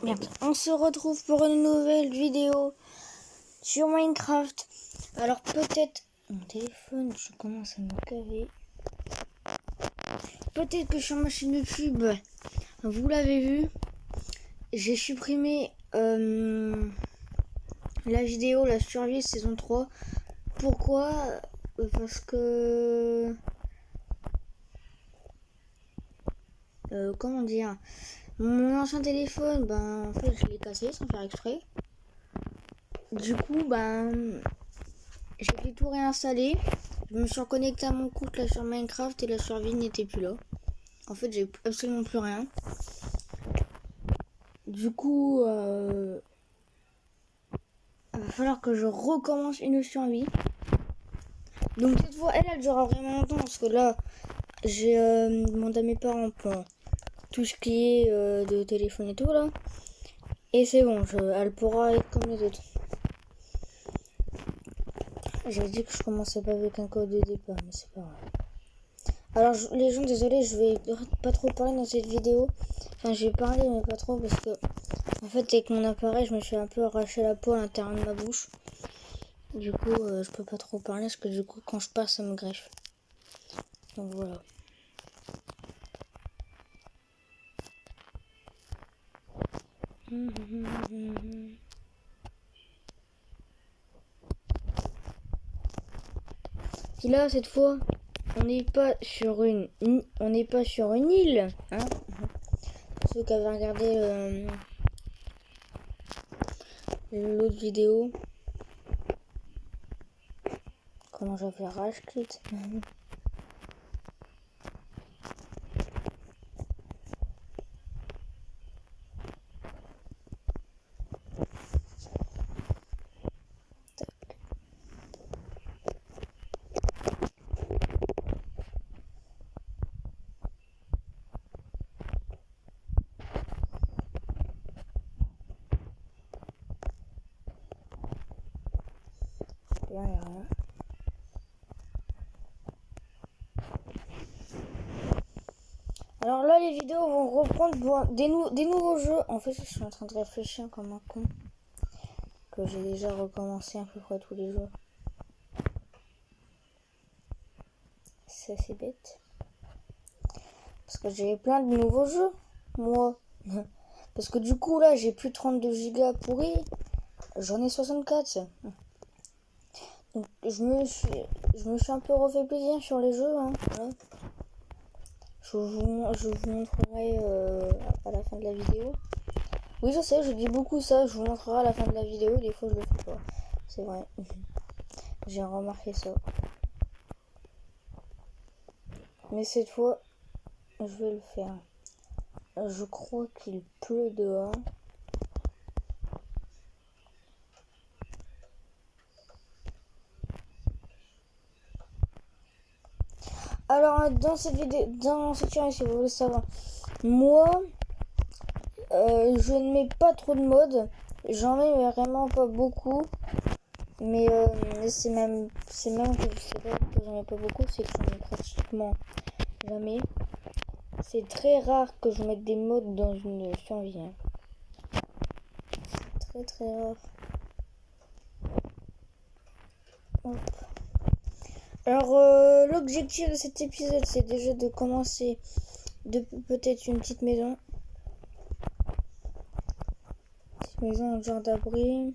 Merde. On se retrouve pour une nouvelle vidéo sur Minecraft. Alors peut-être mon téléphone, je commence à me caver. Peut-être que sur ma chaîne YouTube, vous l'avez vu, j'ai supprimé la vidéo La Survie saison 3. Pourquoi? Parce que comment dire, mon ancien téléphone, en fait je l'ai cassé sans faire exprès. Du coup j'ai tout réinstallé. Je me suis reconnecté à mon compte là sur Minecraft et La Survie n'était plus là. En fait j'ai absolument plus rien. Du coup il va falloir que je recommence une survie. Donc cette fois elle durera vraiment longtemps parce que là j'ai demandé à mes parents pour tout ce qui est de téléphone et tout là. Et c'est bon, elle pourra être comme les autres. J'ai dit que je commençais pas avec un code de départ, mais c'est pas grave. Alors les gens, désolé, je vais pas trop parler dans cette vidéo. Enfin, je vais parler mais pas trop parce que en fait avec mon appareil, je me suis un peu arraché la peau à l'intérieur de ma bouche. Du coup, je peux pas trop parler parce que du coup, quand je parle, ça me greffe. Donc voilà. Puis là, cette fois, on n'est pas sur une île, hein. Pour ceux qui avaient regardé l'autre vidéo, comment je vais faire rage quit. Rien. Alors là, les vidéos vont reprendre pour des nouveaux jeux. En fait, je suis en train de réfléchir comme un con. Que j'ai déjà recommencé à peu près tous les jours. C'est assez bête. Parce que j'ai plein de nouveaux jeux, moi. Parce que du coup, là, j'ai plus 32 gigas pourris. J'en ai 64. Donc, je me suis un peu refait plaisir sur les jeux. Hein. Voilà. Je vous montrerai à la fin de la vidéo. Oui, je sais, je dis beaucoup ça. Je vous montrerai à la fin de la vidéo. Des fois, je le fais pas. C'est vrai. J'ai remarqué ça. Mais cette fois, je vais le faire. Je crois qu'il pleut dehors. Alors, dans cette vidéo, dans cette chaîne, si vous voulez savoir, moi, je ne mets pas trop de modes. J'en mets vraiment pas beaucoup. Mais c'est même que je sais pas que j'en ai pas beaucoup, c'est que j'en ai pratiquement jamais. C'est très rare que je mette des modes dans une survie. Hein. C'est très rare. Hop. Alors l'objectif de cet épisode, c'est déjà de commencer de peut-être une petite maison. Petite maison en genre d'abri.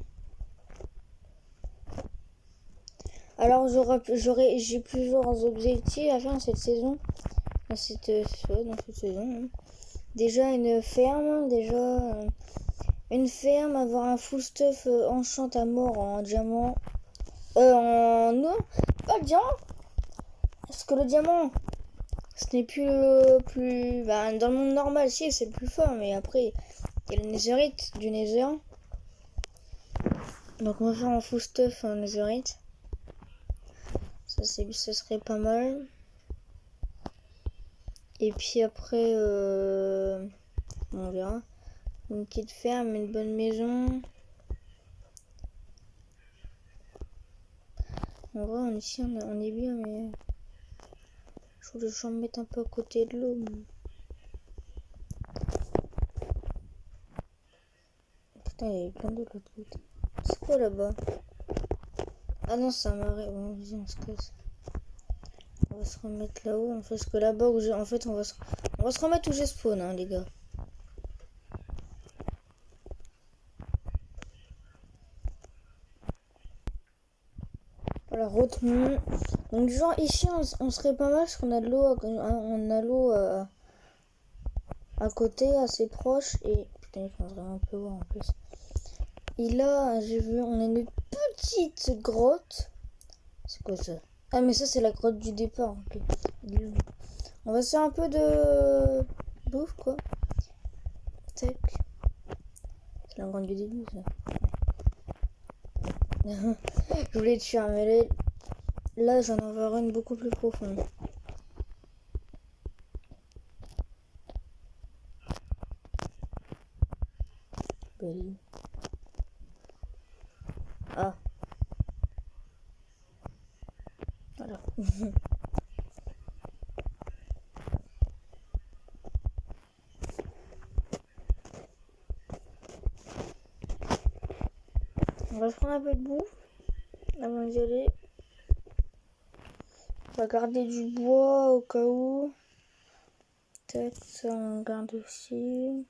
Alors j'ai plusieurs objectifs à faire dans cette saison. Dans cette saison. Hein. Déjà une ferme, avoir un full stuff enchant à mort en diamant. Non, pas le diamant. Parce que le diamant, ce n'est plus dans le monde normal, si c'est le plus fort, mais après il y a le netherite du nether. Donc on va faire un full stuff en netherite. Ça serait pas mal. Et puis après on verra. Une petite ferme, une bonne maison. En vrai, ici on est bien, mais je voulais me mettre un peu à côté de l'eau. Putain, il y avait plein d'autres de l'autre côté. C'est quoi là-bas? Ah non, c'est un marais. Bon, vas-y, on se casse. On va se remettre là-haut. En fait, parce que là-bas où j'ai... En fait, on va se remettre où j'ai spawn, hein, les gars. Voilà, retenue. Donc, genre, ici, on serait pas mal parce qu'on a de l'eau. On a l'eau à côté, assez proche. Et putain, il commence vraiment un peu voir en plus. Et là, j'ai vu, on a une petite grotte. C'est quoi ça? Ah, mais ça, c'est la grotte du départ. Okay. On va se faire un peu de bouffe, quoi. Tac. C'est la grotte du début, ça. Je voulais te faire, mais là j'en enverrai une beaucoup plus profonde. Belle. Ah. Voilà. On va se prendre un peu de bouffe avant d'y aller. On va garder du bois au cas où. Tac, ça on garde aussi.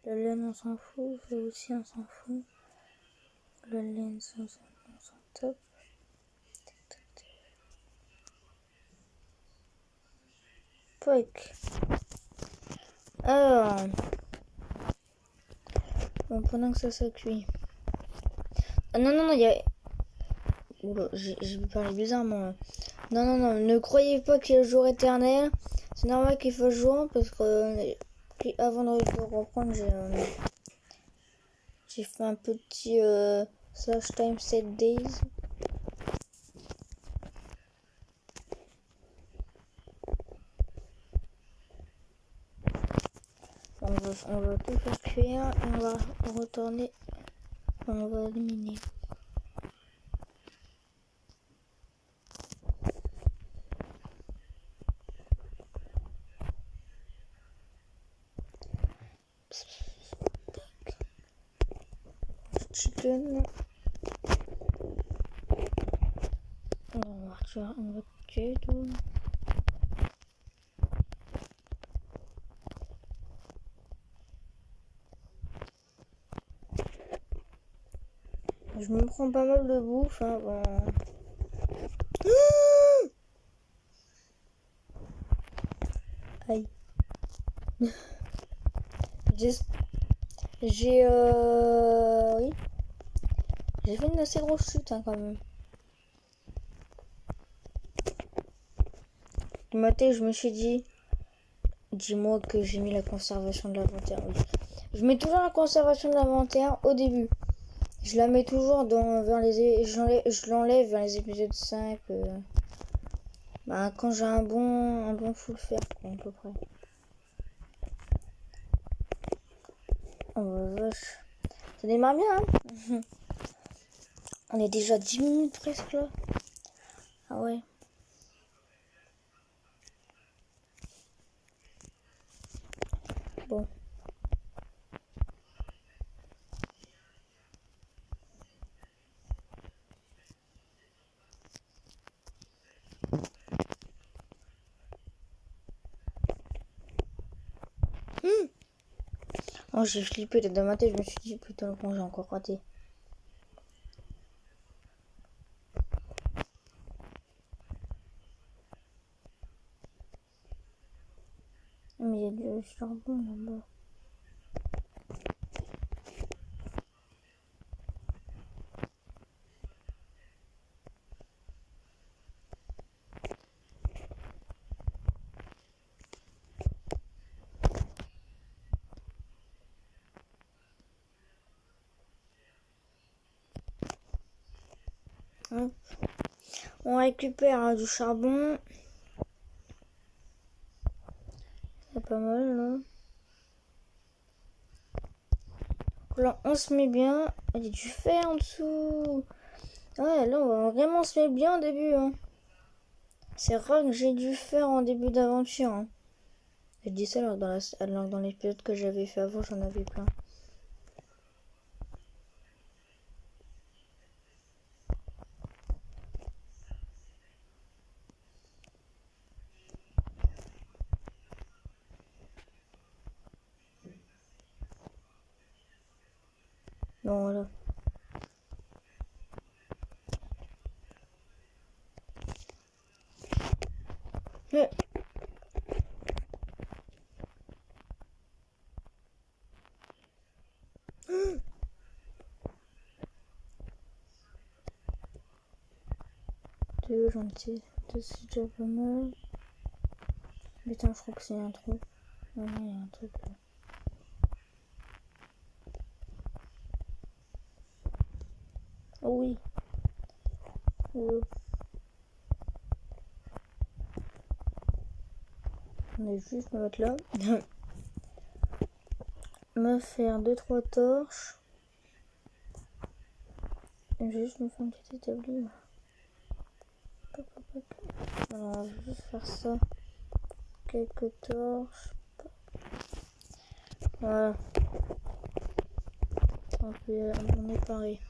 La laine on s'en fout, ça aussi on s'en fout. La laine ça on s'en top. Tac. Alors. Bon, pendant que ça cuit. Ah non, il y a... Oula, j'ai parlé bizarrement. Non, ne croyez pas qu'il y a le jour éternel. C'est normal qu'il fasse jour parce que avant de reprendre, j'ai fait un petit slash time 7 days. On va tout faire cuire et on va retourner. On va éliminer. Chicken. On va tuer tout. Je me prends pas mal de bouffe. Hein, bon. Aïe. J'ai oui. J'ai fait une assez grosse chute hein, quand même. Du matin, je me suis dit, dis-moi que j'ai mis la conservation de l'inventaire. Oui. Je mets toujours la conservation de l'inventaire au début. Je la mets toujours vers les je l'enlève vers les épisodes 5. Bah, quand j'ai un bon full fer, quoi, à peu près. Oh vache. Ça démarre bien, hein. On est déjà 10 minutes presque là. Ah ouais. Bon. Oh, j'ai flippé dans ma tête, je me suis dit putain, bon, j'ai encore raté. Mais il y a du charbon là-bas. On récupère du charbon. C'est pas mal là. Donc là on se met bien. Il y a du fer en dessous. Ouais, là on va vraiment se mettre bien au début. Hein. C'est rare que j'ai du fer en début d'aventure. Hein. Je dis ça alors dans l'épisode que j'avais fait avant, j'en avais plein. Bon, voilà. Ouais. Deux gentil. Deux, c'est déjà pas mal. Putain, je crois que c'est un trou. Non, il y a un truc là. Oh oui. Oh. On est juste me mettre là. On va faire 2-3 torches. Je vais juste me faire un petit établi. Alors, on va juste faire ça. Quelques torches. Voilà. On est paré.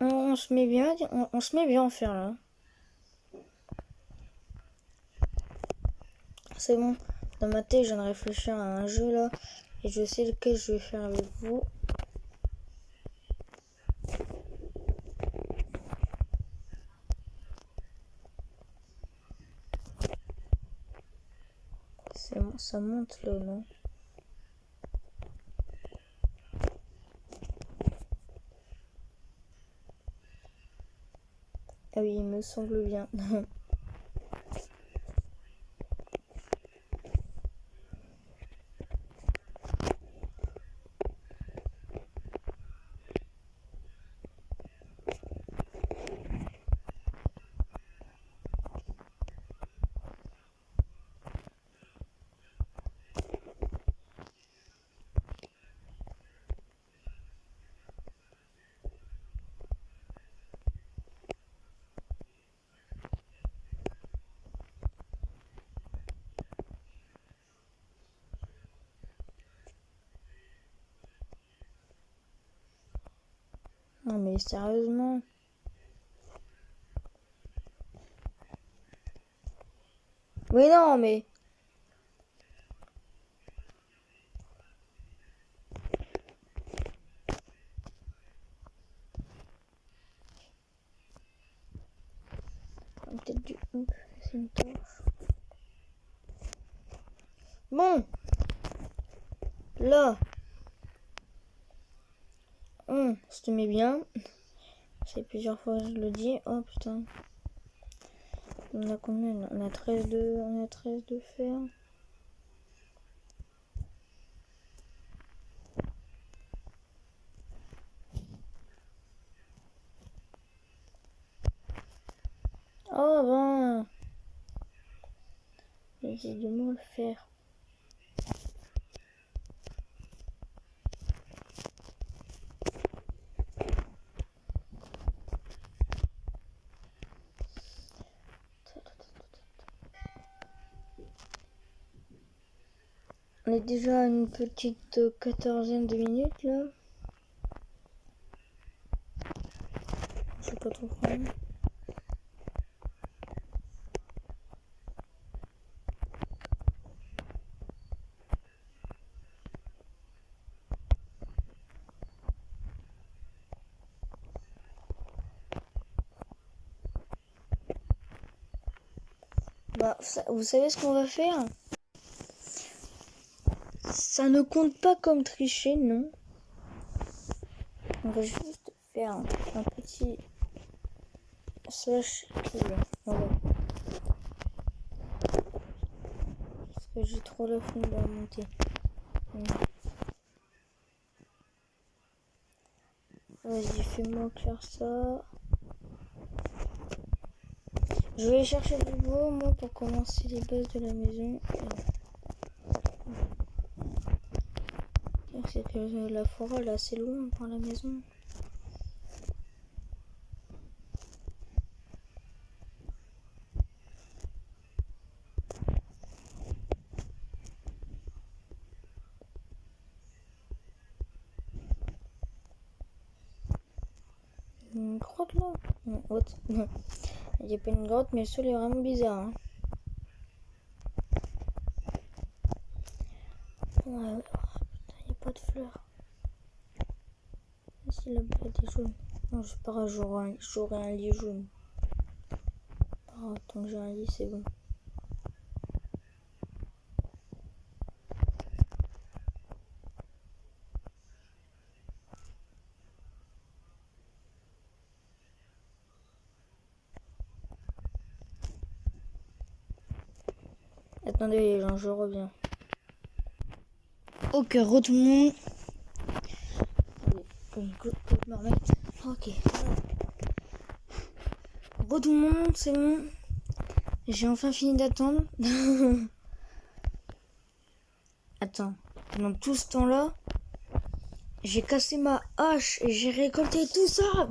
On se met bien, on se met bien à faire là. C'est bon. Dans ma tête, je viens de réfléchir à un jeu là. Et je sais lequel je vais faire avec vous. C'est bon, ça monte là, non? Ah oui, il me semble bien. Non mais sérieusement. Oui non mais. Peut-être du. C'est une torche. Bon. Là. Si tu mets bien. C'est plusieurs fois que je le dis. Oh putain. On a combien? On a 13 de fer. Oh ben. J'ai du mal à le faire. On est déjà à une petite quatorzaine de minutes là. Je sais pas trop prendre. Bah, vous savez ce qu'on va faire? Ça ne compte pas comme tricher, non. On va juste faire un petit slash kill. Voilà. Parce que j'ai trop la flemme de remonter. Vas-y, fais-moi clair ça. Je vais chercher du bois, moi, pour commencer les bases de la maison. C'est que la forêt, là, c'est loin par la maison. Une grotte, là? Non, autre. Il n'y a pas une grotte, mais le sol est vraiment bizarre. Hein. Ouais, putain, y a pas de fleurs. Ici, là, il y a des jaunes. Non, c'est pas grave, j'aurai un lit jaune. Pas grave, tant que j'ai un lit, c'est bon. Attendez les gens, je reviens. Ok, re tout le monde. Ok. Re tout le monde, c'est bon. J'ai enfin fini d'attendre. Attends, pendant tout ce temps-là, j'ai cassé ma hache et j'ai récolté tout ça.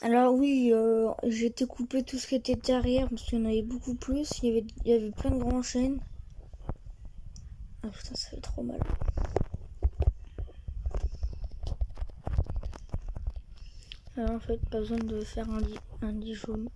Alors oui, j'ai été couper tout ce qui était derrière parce qu'il y en avait beaucoup plus. Il y avait plein de grands chênes. Ah putain, ça fait trop mal. Alors en fait, pas besoin de faire un lit jaune.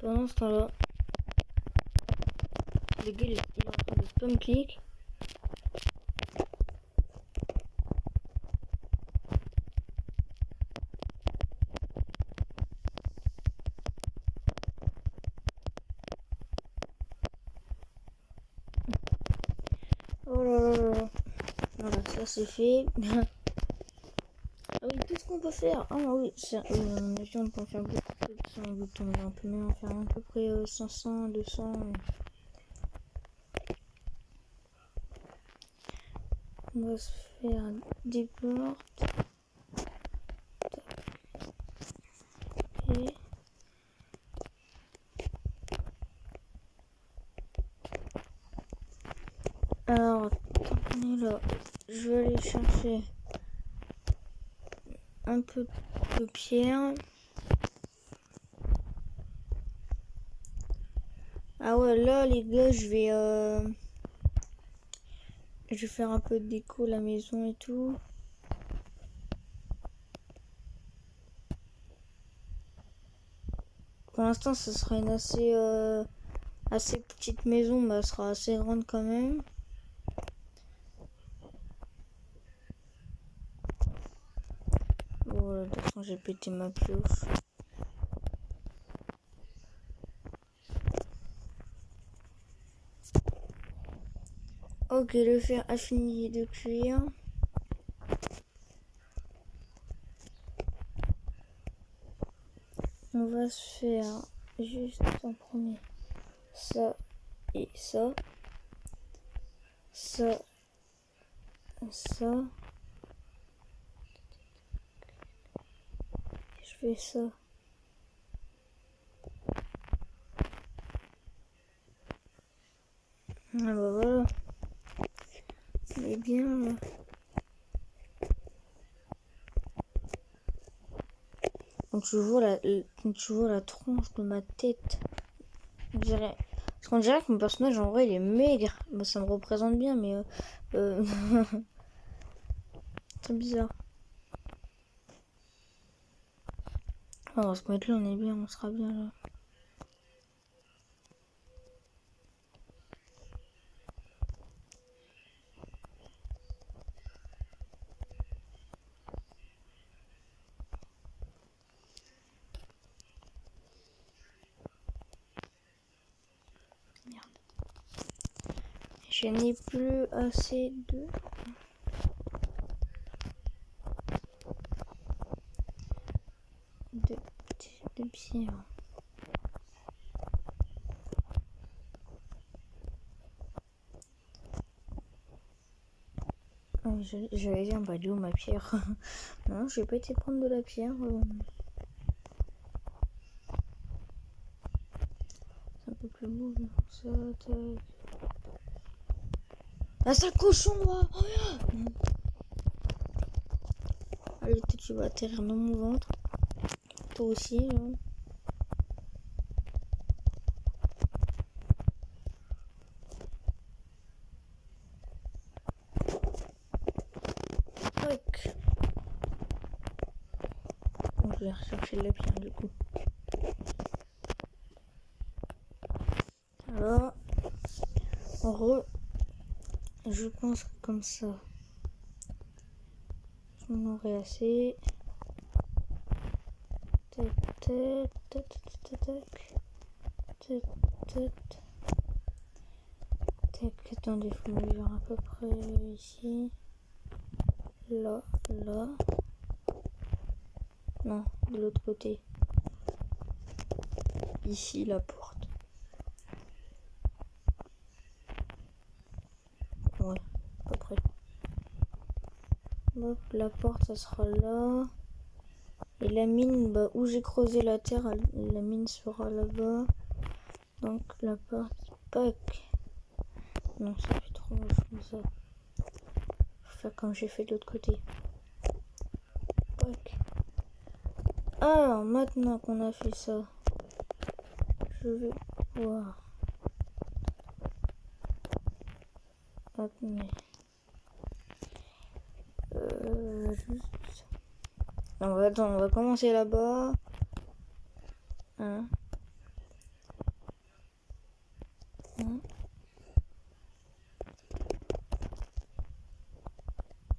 Pendant ce temps-là, le gars il est en train de spam click. Oh là là là là. Voilà, ça c'est fait. Ah oui, tout ce qu'on peut faire. Ah oui, on peut en faire beaucoup plus sans bouton. On peut même en faire à peu près 500, 200. On va se faire des portes. Et... alors, tant qu'on est là, je vais aller chercher un peu de pierre. Ah ouais, là les gars, je vais faire un peu de déco la maison et tout. Pour l'instant, ce sera une assez petite maison, mais elle sera assez grande quand même. Bon, de toute façon, j'ai pété ma pioche. Ok, le fer a fini de cuire. On va se faire juste en premier ça et ça. Ça. Ça. Je fais ça. Ah bah voilà. On est bien là. Quand tu vois la tronche de ma tête, on dirait... Parce qu'on dirait que mon personnage en vrai il est maigre. Bah, ça me représente bien, mais c'est bizarre. On va se mettre là, on est bien, on sera bien là. Je n'ai plus assez de pierre. J'allais dire, bah, d'où ma pierre? Non, je vais pas été prendre de la pierre. C'est un peu plus bouge, ça, tac. Ah, sale cochon, moi. Oh, allez, toi, tu vas atterrir dans mon ventre. Toi aussi, hein. Tac. Donc, je vais rechercher la pierre, du coup. Alors, je pense que comme ça, j'en aurai assez. Tac, tac, tac, tac, tac, tac, tac, tac. Attendez, faut me dire à peu près ici. Là, là. Non, de l'autre côté. Ici, la porte. Ouais, à peu près. Hop, la porte, ça sera là. Et la mine, bah, où j'ai creusé la terre, la mine sera là-bas. Donc, la porte, pack. Non, ça fait trop moche comme ça. Faut faire comme j'ai fait de l'autre côté. Pack. Alors, maintenant qu'on a fait ça, je vais voir. Hop, mais... juste... Non, attends, on va commencer là-bas.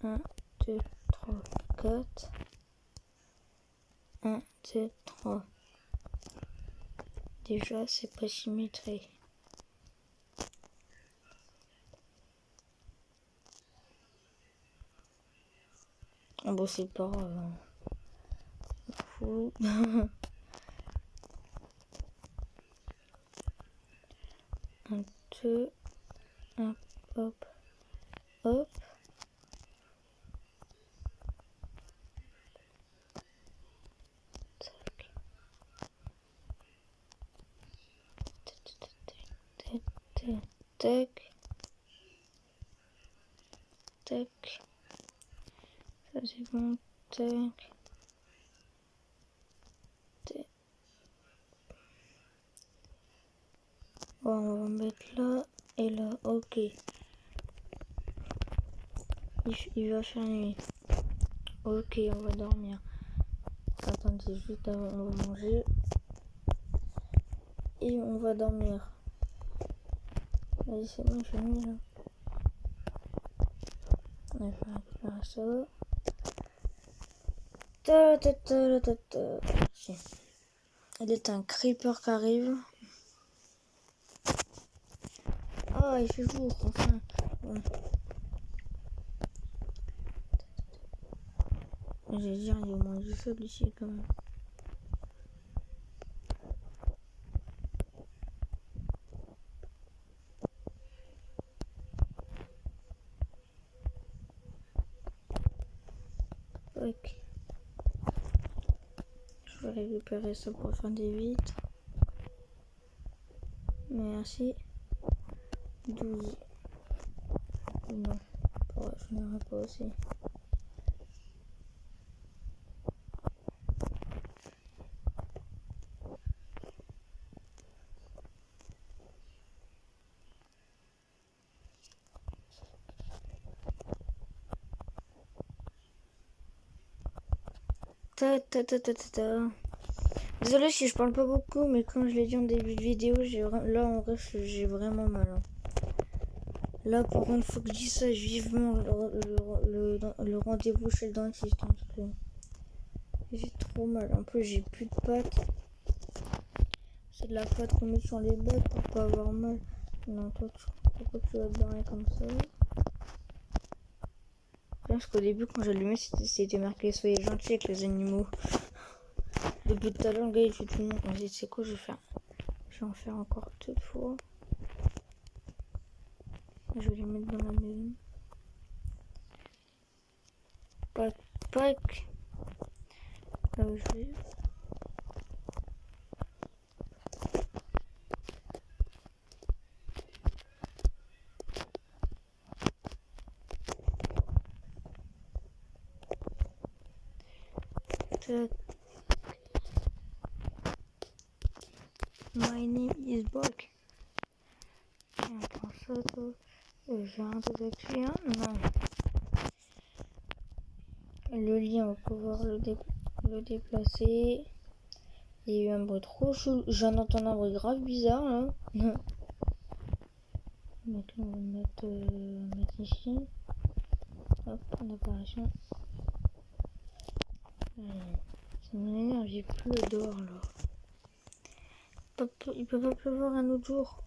Un, 2, 3, 4. 1, 2, 3. Déjà, c'est pas symétrique. Ah bon, c'est pas grave. Fou. Un, deux, un, hop, hop. Tac. Tac, tac, tac. Tac. Ça c'est bon. Tac. Tac. Bon, on va mettre là et là. Ok. Il va faire nuit. Ok, on va dormir. Attendez, juste avant, on va manger. Et on va dormir. Vas-y, c'est bon, j'ai mis là. On va faire ça. Il est un creeper qui arrive. Ah, il fait jour, enfin. Bon. Je vais dire, il y a au moins du feu ici quand même. Ok. Je vais récupérer ça pour faire des vitres. Merci. 12. Non, je n'aurai pas aussi. Désolé si je parle pas beaucoup, mais comme je l'ai dit en début de vidéo, là en bref, j'ai vraiment mal. Hein. Là, pour une fois que je dis ça, vivement le rendez-vous chez le dentiste. Hein, parce que j'ai trop mal. En plus, j'ai plus de pâte. C'est de la pâte qu'on met sur les bottes pour pas avoir mal. Non, toi, pourquoi tu vas barrer comme ça? Parce qu'au début, quand j'allumais, c'était marqué soyez gentils avec les animaux. Depuis tout à l'heure, le gars il fait tout le monde. On se dit, c'est quoi, je vais en faire encore toute fois. Je vais les mettre dans la maison. Pac, pac. Là où je vais. check. My name is Buck. Tiens, prends ça, toi. J'ai un truc dessus, hein? Non. Le lien, on va pouvoir le déplacer. Il y a eu un bruit trop chelou. J'en entends un bruit grave bizarre, là. Donc là, on va mettre ici. Hop, en apparition. Ça m'énerve, j'ai plus dehors, là. Il peut pas pleuvoir un autre jour.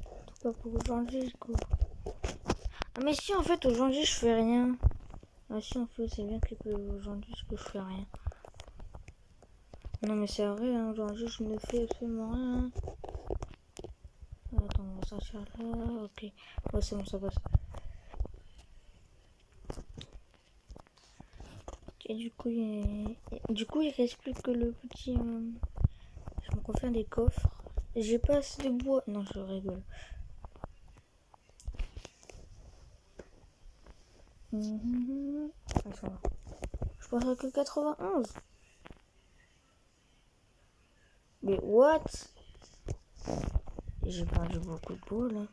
En tout cas pour aujourd'hui, quoi. Ah mais si, en fait, aujourd'hui, je fais rien. Ah si, en fait, c'est bien qu'il pleuve aujourd'hui, parce que je fais rien. Non mais c'est vrai, hein, aujourd'hui, je ne fais absolument rien. Attends, on va sortir là. Ok. Ouais, c'est bon, ça passe. Et du coup, il reste plus que le petit... Je me refais des coffres. J'ai pas assez de bois. Non, je rigole. Ah, ça va. Je pensais que 91. Mais what? J'ai perdu beaucoup de bois là.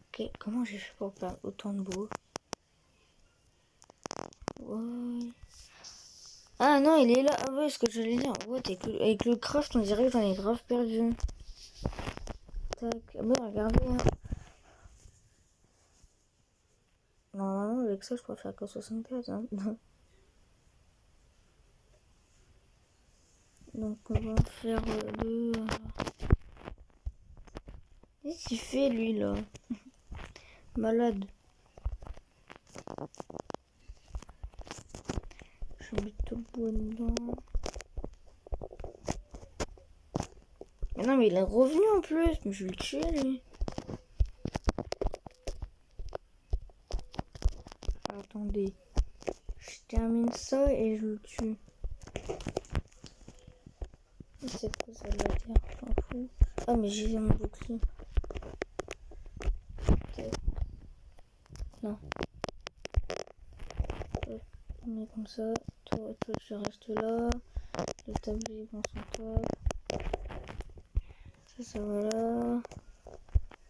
Ok, comment j'ai fait pour perdre autant de bois? Ouais. Ah non, il est là. Ah ouais, ce que je voulais dire. What, avec le craft, on dirait que j'en ai grave perdu. Tac. Ah bah regardez. Hein. Normalement, avec ça, je pourrais faire que 64. Hein. Donc, on va faire le... Qu'est-ce qu'il fait, lui, là? Malade. Je vais mettre tout le bois dedans. Mais non, mais il est revenu en plus. Mais je vais le tuer, lui. Attendez. Je termine ça et je le tue. C'est quoi ça, la terre? Je m'en fous. Ah, mais j'ai mon bouclier. Non. On met comme ça. Toi, tu restes là. Le tablier dans son top. Ça va là.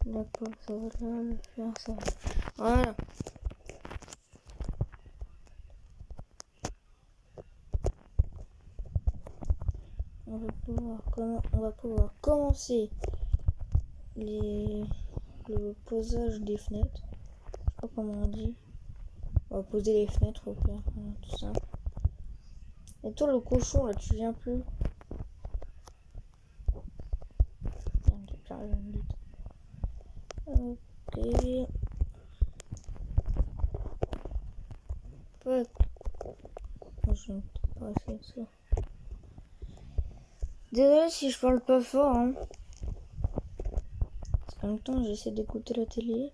La pomme, ça va là. Le fer, ça va. Voilà. On va pouvoir commencer le posage des fenêtres. Je sais pas comment on dit. On va poser les fenêtres au pire. Voilà, tout ça. Et toi, le cochon, là, tu viens plus. Ok. Pas. Je ne peux pas faire ça. Désolé si je parle pas fort, hein. Parce qu'en même temps, j'essaie d'écouter la télé.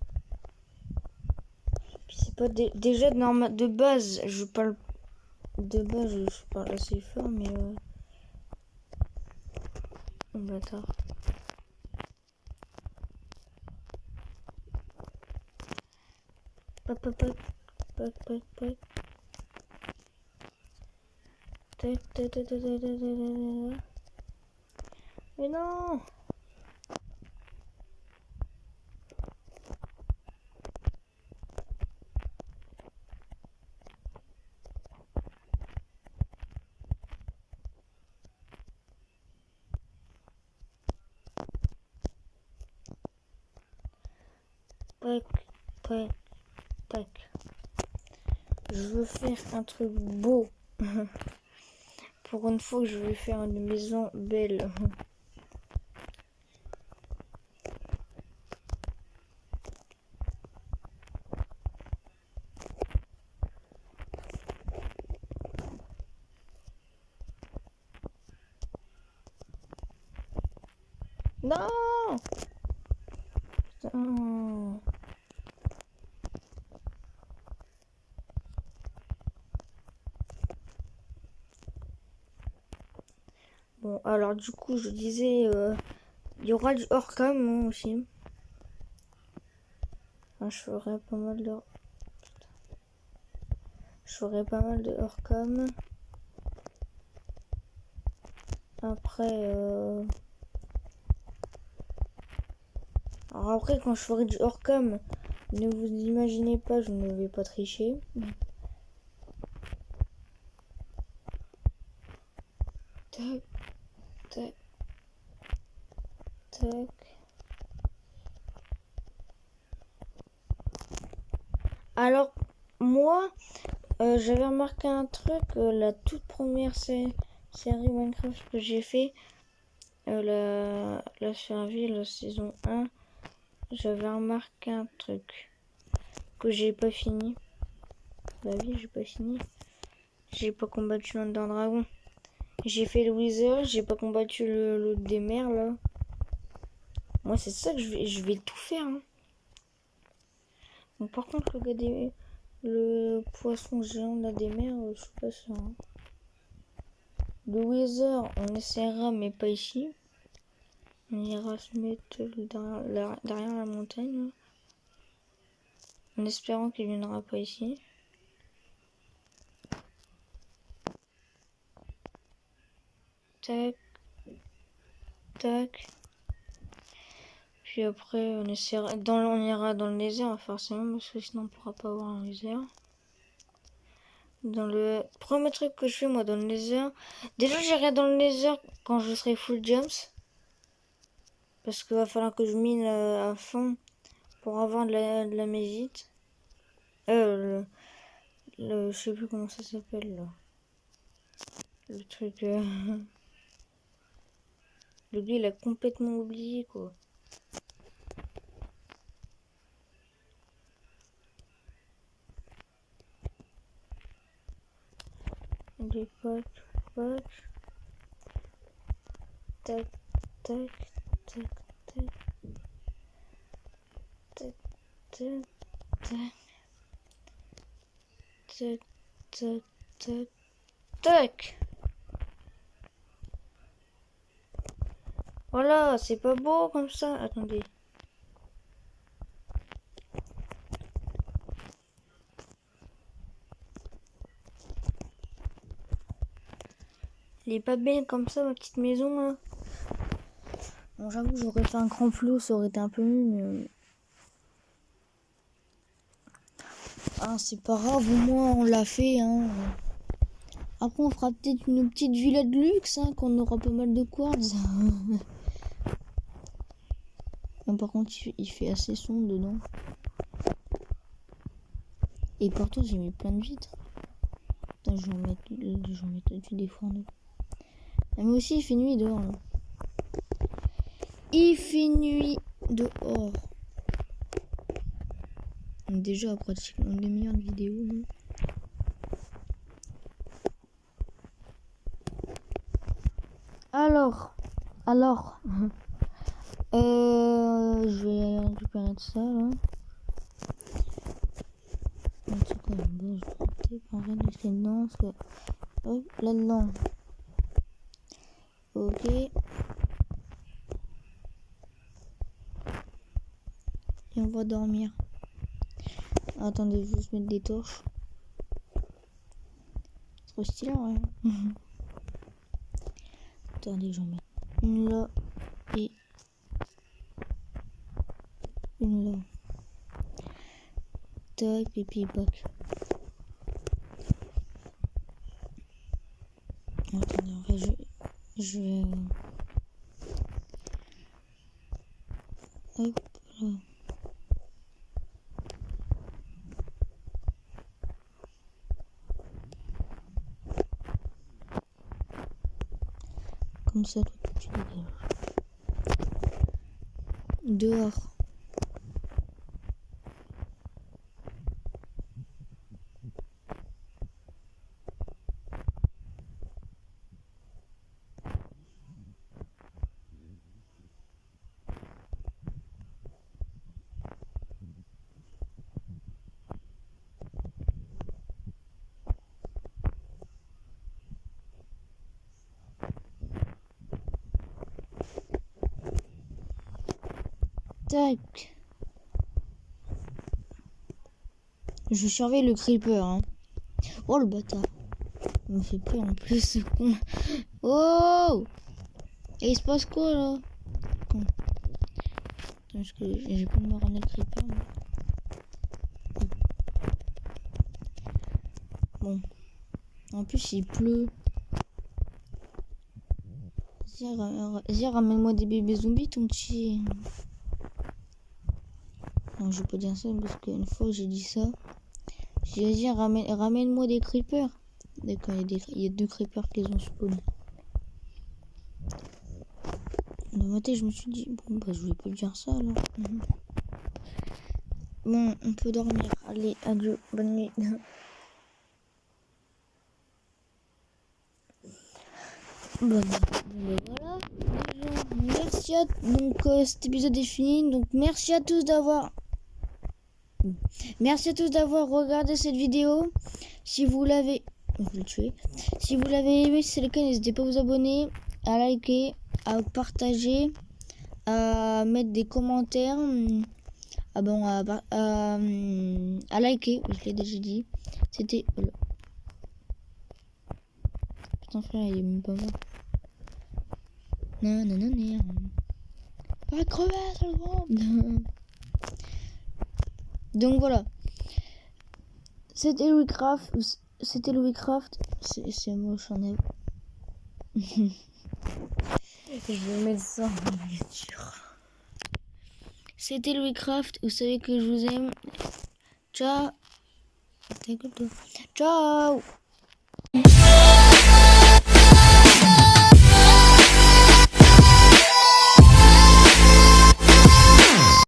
Puis c'est pas déjà de base, je parle assez fort, mais oh, bâtard. Pac, pac, pac, pac, pac, pac. Tac, tac, tac, tac, tac, tac, tac. Mais non! Pac, pac, pac. Je veux faire un truc beau. Pour une fois que je vais faire une maison belle. Non! Putain. Bon, alors du coup, je disais, il y aura du hors-cam aussi. Enfin, je ferai pas mal de... Je ferai pas mal de hors-cam. Après, alors après, quand je ferai du hors-cam, ne vous imaginez pas, je ne vais pas tricher. Tac, tac, tac. Alors, moi, j'avais remarqué un truc, la toute première série Minecraft que j'ai fait, la série, la saison 1, j'avais remarqué un truc que j'ai pas fini. Bah oui, j'ai pas fini. J'ai pas combattu l'Under Dragon. J'ai fait le Wither, j'ai pas combattu l'autre des mers là. Moi c'est ça que je vais tout faire. Hein. Bon, par contre le poisson géant là des mers, je suis pas sûr. Hein. Le Wither, on essaiera mais pas ici. On ira se mettre derrière la montagne. Là. En espérant qu'il viendra pas ici. Tac. Tac. Puis après, on ira dans le désert forcément, parce que sinon on pourra pas avoir un désert. Dans le premier truc que je fais moi dans le désert, déjà j'irai dans le désert quand je serai full jumps. Parce qu'il va falloir que je mine à fond pour avoir de la mésite. Je sais plus comment ça s'appelle là. Le truc... Le gars il a complètement oublié quoi. Des potes. Tac, tac, tac, tac. Tac, tac, tac. Tac, tac, tac, tac. Voilà, c'est pas beau comme ça. Attendez. Elle est pas belle comme ça, ma petite maison là. Bon, j'avoue, j'aurais fait un grand flot, ça aurait été un peu mieux, mais... Ah, c'est pas grave, au moins on l'a fait, hein. Après, on fera peut-être une petite villa de luxe, hein, qu'on aura pas mal de quartz. Bon, par contre, il fait assez sombre dedans. Et pourtant, j'ai mis plein de vitres. Attends, je vais en mettre des fois en eau. Ah, mais aussi, il fait nuit dehors, là. Il fait nuit dehors. Déjà, à pratiquement une demi-heure de vidéo. Hein. Alors, je vais récupérer de ça là. C'est quand même bon, je vais monter par là-dedans. Hop, là-dedans. Ok. Et on va dormir. Attendez, je vais juste mettre des torches. Trop stylé, ouais. Attendez, j'en mets une là et une là. Tac, et puis bac. Attendez, en fait, je vais... Hop, là. Comme ça, toi, tu dégages. Dehors. Tac. Je surveille le creeper. Hein. Oh le bâtard. Il me fait peur en plus ce con. Oh. Et il se passe quoi là? Con. Attends, parce que j'ai pas de me ramener le creeper. Bon. En plus il pleut. Vas-y, ramène-moi des bébés zombies ton petit. Non, je vais pas dire ça parce qu'une fois j'ai dit ça. J'ai dit ramène-moi des creepers. D'accord, il y a 2 creepers qui ont spawn. Dans ma tête, je me suis dit, bon, bah, je voulais pas dire ça alors. Bon, on peut dormir. Allez, adieu, bonne nuit. Bon, voilà. Merci à donc cet épisode est fini. Donc merci à tous d'avoir regardé cette vidéo. Si vous l'avez Si vous l'avez aimé, si c'est le cas, n'hésitez pas à vous abonner, à liker, à partager, à mettre des commentaires, à liker, je l'ai déjà dit. C'était putain frère, il est même pas mort. Non. Pas crever, c'est le gros. Donc voilà. C'était Louis Craft. C'est moche en est. Je vais mettre ça en miniature. C'était Louis Craft. Vous savez que je vous aime. Ciao. Ciao.